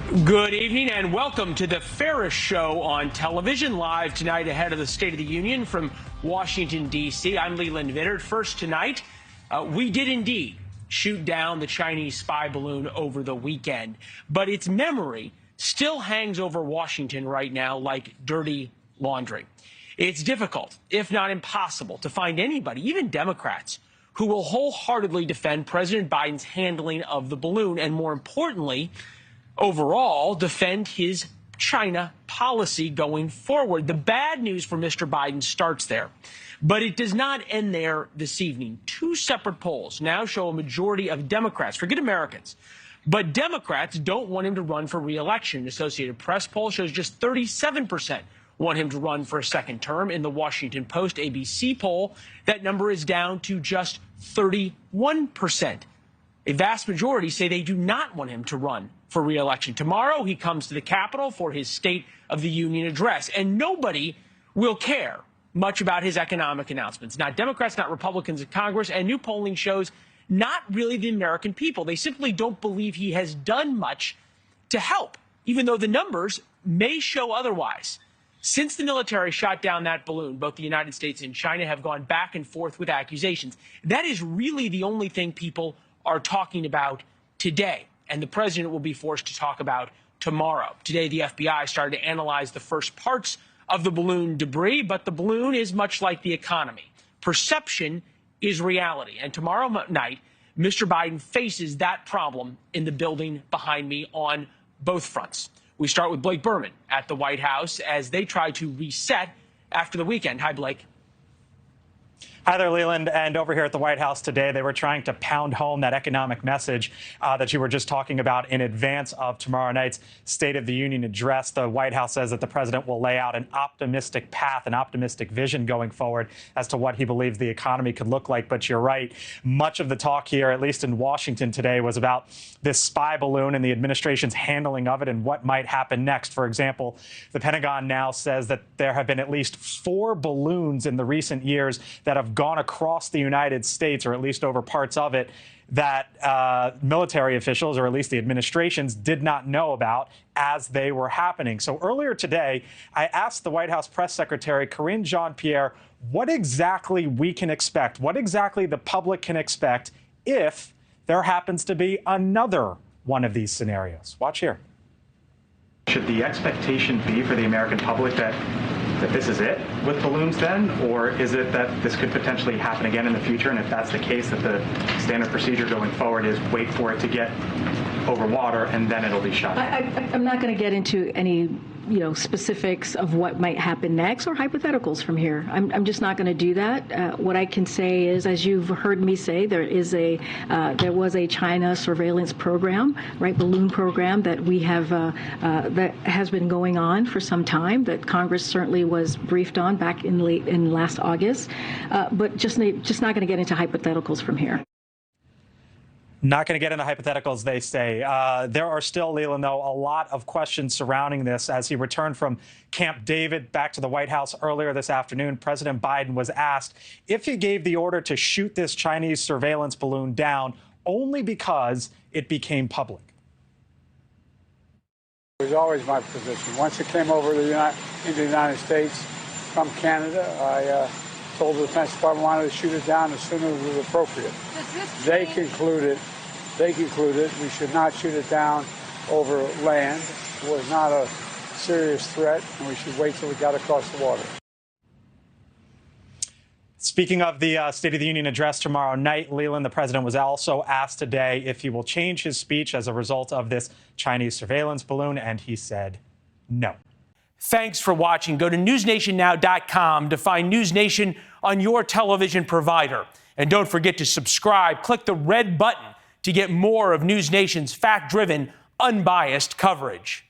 Good evening and welcome to the Ferris Show on television, live tonight ahead of the State of the Union from Washington, D.C. I'm Leland Vittert. First tonight, we did indeed shoot down the Chinese spy balloon over the weekend, but its memory still hangs over Washington right now like dirty laundry. It's difficult, if not impossible, to find anybody, even Democrats, who will wholeheartedly defend President Biden's handling of the balloon and, more importantly, overall, defend his China policy going forward. The bad news for Mr. Biden starts there, but it does not end there this evening. Two separate polls now show a majority of Democrats, forget Americans, but Democrats don't want him to run for re-election. An Associated Press poll shows just 37% want him to run for a second term. In the Washington Post ABC poll, that number is down to just 31%. A vast majority say they do not want him to run for re-election. Tomorrow, he comes to the Capitol for his State of the Union address, and nobody will care much about his economic announcements. Not Democrats, not Republicans in Congress, and new polling shows not really the American people. They simply don't believe he has done much to help, even though the numbers may show otherwise. Since the military shot down that balloon, both the United States and China have gone back and forth with accusations. That is really the only thing people are talking about today, and the president will be forced to talk about tomorrow. Today, the FBI started to analyze the first parts of the balloon debris, but the balloon is much like the economy. Perception is reality, and tomorrow night, Mr. Biden faces that problem in the building behind me on both fronts. We start with Blake Burman at the White House as they try to reset after the weekend. Hi, Blake. Hi there, Leland. And over here at the White House today, they were trying to pound home that economic message that you were just talking about in advance of tomorrow night's State of the Union address. The White House says that the president will lay out an optimistic path, an optimistic vision going forward as to what he believes the economy could look like. But you're right. Much of the talk here, at least in Washington today, was about this spy balloon and the administration's handling of it and what might happen next. For example, the Pentagon now says that there have been at least 4 balloons in the recent years that have gone across the United States, or at least over parts of it, that military officials, or at least the administrations, did not know about as they were happening. So earlier today, I asked the White House press secretary, Karine Jean-Pierre, what exactly we can expect, what exactly the public can expect if there happens to be another one of these scenarios. Watch here. Should the expectation be for the American public that this is it with balloons then? Or is it that this could potentially happen again in the future? And if that's the case, that the standard procedure going forward is wait for it to get over water and then it'll be shot? I'm not going to get into any specifics of what might happen next or hypotheticals from here. I'm just not going to do that. What I can say is, as you've heard me say, there was a China surveillance program, right, balloon program that we have that has been going on for some time, that Congress certainly was briefed on back in last August, but just not going to get into hypotheticals from here. Not going to get into hypotheticals, they say. There are still, Leland, though, a lot of questions surrounding this. As he returned from Camp David back to the White House earlier this afternoon, President Biden was asked if he gave the order to shoot this Chinese surveillance balloon down only because it became public. It was always my position. Once it came over into the United States from Canada, I told the Defense Department wanted to shoot it down as soon as it was appropriate. They concluded we should not shoot it down over land. It was not a serious threat, and we should wait till we got across the water. Speaking of the State of the Union address tomorrow night, Leland, the president was also asked today if he will change his speech as a result of this Chinese surveillance balloon, and he said no. Thanks for watching. Go to newsnationnow.com to find NewsNation on your television provider. And don't forget to subscribe. Click the red button to get more of NewsNation's fact-driven, unbiased coverage.